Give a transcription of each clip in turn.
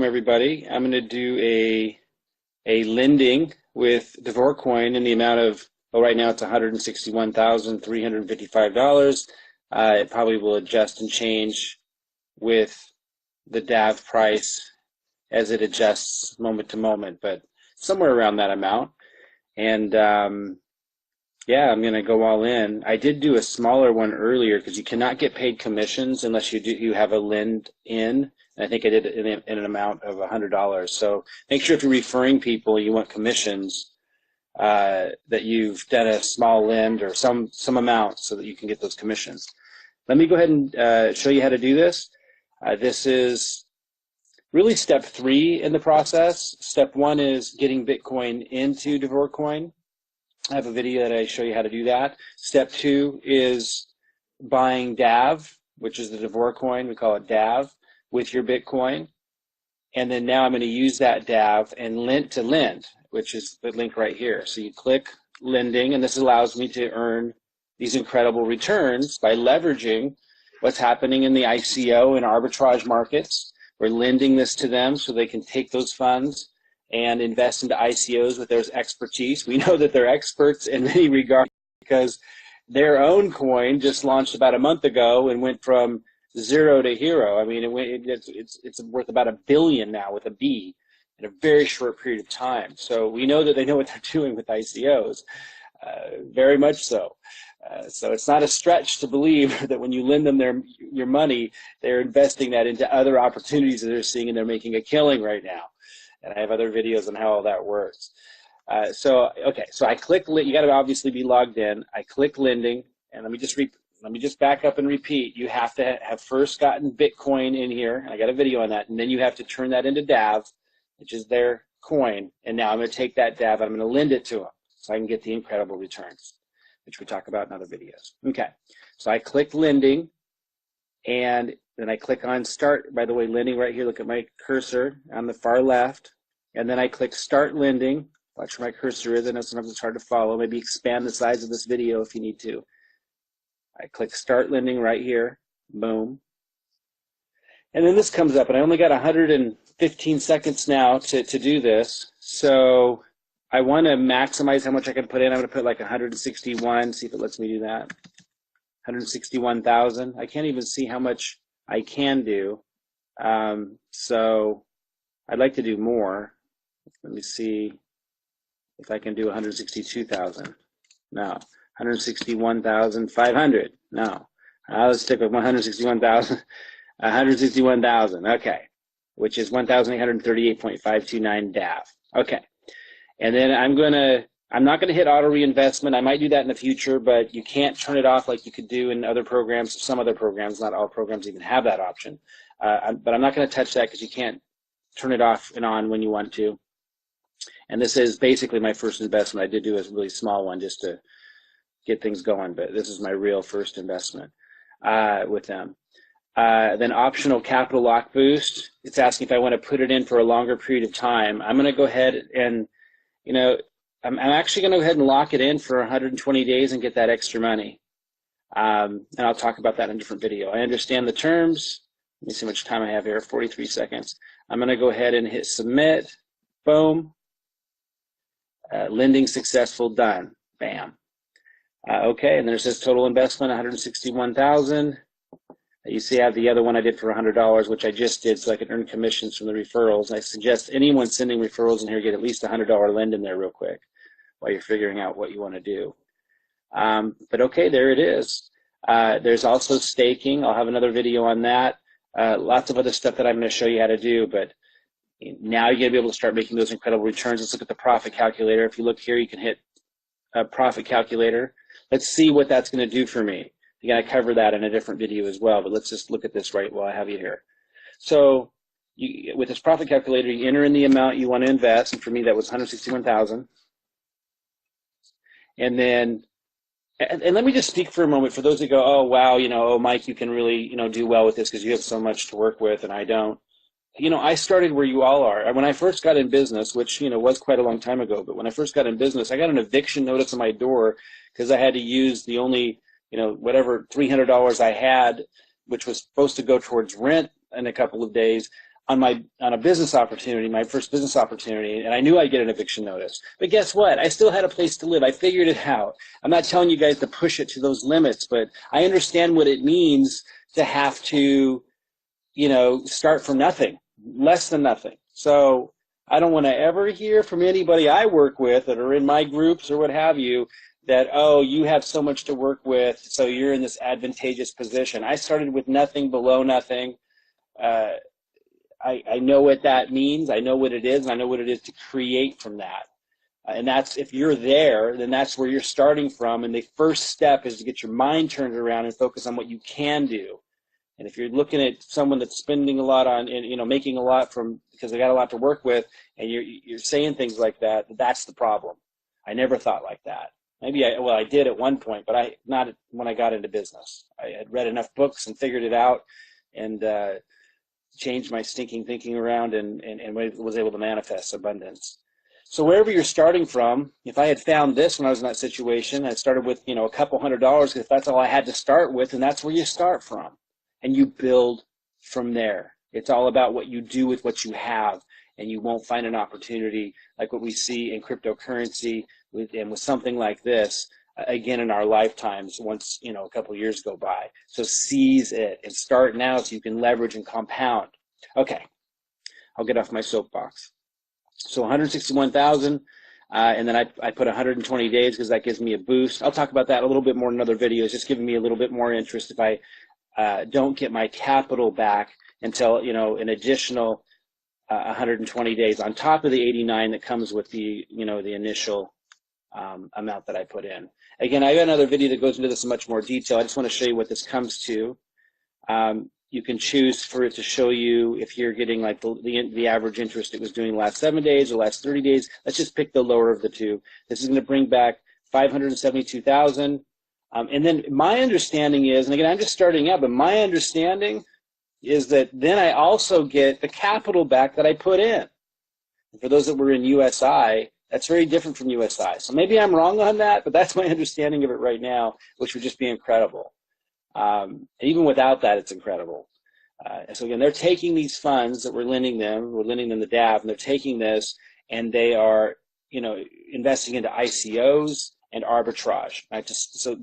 welcome everybody. I'm going to do a lending with Davor Coin in the amount of, well, right now it's $161,355. It probably will adjust and change with the DAV price as it adjusts moment to moment, but somewhere around that amount. And yeah, I'm going to go all in. I did do a smaller one earlier because you cannot get paid commissions unless you have a lend in. And I think I did it in an amount of $100. So make sure if you're referring people, you want commissions, that you've done a small lend or some amount so that you can get those commissions. Let me go ahead and show you how to do this. This is really step 3 in the process. Step 1 is getting Bitcoin into Davor Coin. I have a video that I show you how to do that. Step 2 is buying DAV, which is the Davor Coin. We call it DAV, with your Bitcoin. And then now I'm going to use that DAV and lend to lend, which is the link right here. So you click lending, and this allows me to earn these incredible returns by leveraging what's happening in the ICO and arbitrage markets. We're lending this to them so they can take those funds and invest into ICOs with their expertise. We know that they're experts in many regards because their own coin just launched about a month ago and went from 0 to hero. I mean, it's worth about $1 billion now with a B in a very short period of time. So we know that they know what they're doing with ICOs, very much so. So it's not a stretch to believe that when you lend them your money, they're investing that into other opportunities that they're seeing, and they're making a killing right now. And I have other videos on how all that works. Okay, so I click, you got to obviously be logged in. I click lending, and let me just back up and repeat. You have to have first gotten Bitcoin in here, and I got a video on that, and then you have to turn that into DAV, which is their coin. And now I'm going to take that DAV, I'm going to lend it to them so I can get the incredible returns, which we talk about in other videos. Okay, so I click lending, and then I click on start. By the way, lending right here, look at my cursor on the far left. And then I click start lending. Watch where my cursor is. I know sometimes it's hard to follow. Maybe expand the size of this video if you need to. I click start lending right here. Boom. And then this comes up, and I only got 115 seconds now to do this. So I want to maximize how much I can put in. I'm going to put like 161, see if it lets me do that. 161,000. I can't even see how much I can do. So I'd like to do more. Let me see if I can do 162,000. No. 161,500. No. Let's stick with 161,000. 161,000. Okay. Which is 1,838.529 DAV. Okay. And then I'm not going to hit auto reinvestment. I might do that in the future, but you can't turn it off like you could do in other programs. Some other programs, not all programs even have that option. But I'm not going to touch that because you can't turn it off and on when you want to. And this is basically my first investment. I did do a really small one just to get things going, but this is my real first investment with them. Then optional capital lock boost. It's asking if I want to put it in for a longer period of time. I'm going to go ahead and, I'm actually going to go ahead and lock it in for 120 days and get that extra money. And I'll talk about that in a different video. I understand the terms. Let me see how much time I have here, 43 seconds. I'm going to go ahead and hit submit. Boom. Lending successful, done. Bam. Okay, and then it says total investment, 161,000. You see I have the other one I did for $100, which I just did so I could earn commissions from the referrals. I suggest anyone sending referrals in here get at least a $100 lend in there real quick while you're figuring out what you want to do. But okay, there it is. There's also staking. I'll have another video on that. Lots of other stuff that I'm going to show you how to do, but now you're going to be able to start making those incredible returns. Let's look at the profit calculator. If you look here, you can hit a profit calculator. Let's see what that's going to do for me. Again, I cover that in a different video as well, but let's just look at this right while I have you here. So with this profit calculator, you enter in the amount you want to invest, and for me that was 161,000. And then, and let me just speak for a moment for those that go, oh wow, oh Mike, you can really do well with this because you have so much to work with and I don't. I started where you all are. When I first got in business, which was quite a long time ago, but when I first got in business, I got an eviction notice on my door because I had to use the only whatever $300 I had, which was supposed to go towards rent in a couple of days. on a business opportunity, my first business opportunity, and I knew I'd get an eviction notice. But guess what? I still had a place to live. I figured it out. I'm not telling you guys to push it to those limits, but I understand what it means to have to, start from nothing, less than nothing. So I don't want to ever hear from anybody I work with that are in my groups or what have you that, oh, you have so much to work with, so you're in this advantageous position. I started with nothing, below nothing. I know what that means. I know what it is, and I know what it is to create from that. And that's, if you're there, then that's where you're starting from. And the first step is to get your mind turned around and focus on what you can do. And if you're looking at someone that's spending a lot on, and making a lot from because they got a lot to work with, and you're saying things like that, that's the problem. I never thought like that. Maybe I did at one point, but not when I got into business. I had read enough books and figured it out, and changed my stinking thinking around, and was able to manifest abundance. So wherever you're starting from, if I had found this when I was in that situation, I started with a couple $100 because that's all I had to start with, and that's where you start from, and you build from there. It's all about what you do with what you have, and you won't find an opportunity like what we see in cryptocurrency and with something like this again in our lifetimes once a couple of years go by. So seize it and start now so you can leverage and compound. Okay, I'll get off my soapbox. So 161,000, and then I put 120 days because that gives me a boost. I'll talk about that a little bit more in other videos. Just giving me a little bit more interest if I don't get my capital back until an additional 120 days on top of the 89 that comes with the the initial amount that I put in. Again, I got another video that goes into this in much more detail. I just want to show you what this comes to. You can choose for it to show you if you're getting like the average interest it was doing the last 7 days or last 30 days. Let's just pick the lower of the two. This is going to bring back 572,000. And then my understanding is, and again, I'm just starting out, but my understanding is that then I also get the capital back that I put in. And for those that were in USI, that's very different from USI. So maybe I'm wrong on that, but that's my understanding of it right now, which would just be incredible. And even without that, it's incredible. So again, they're taking these funds that we're lending them the DAV, and they're taking this and they are, investing into ICOs and arbitrage. Right? So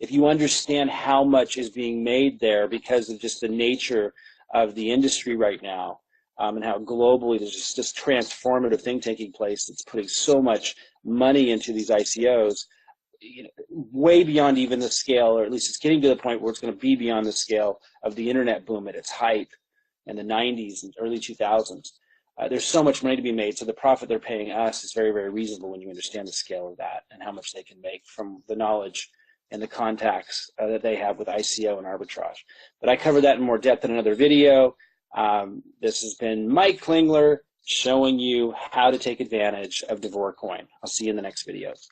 if you understand how much is being made there because of just the nature of the industry right now, and how globally there's just this transformative thing taking place that's putting so much money into these ICOs, way beyond even the scale, or at least it's getting to the point where it's going to be beyond the scale of the internet boom at its height in the 90s and early 2000s. There's so much money to be made, so the profit they're paying us is very, very reasonable when you understand the scale of that and how much they can make from the knowledge and the contacts that they have with ICO and arbitrage. But I cover that in more depth in another video. This has been Mike Klingler showing you how to take advantage of Davor Coin. I'll see you in the next videos.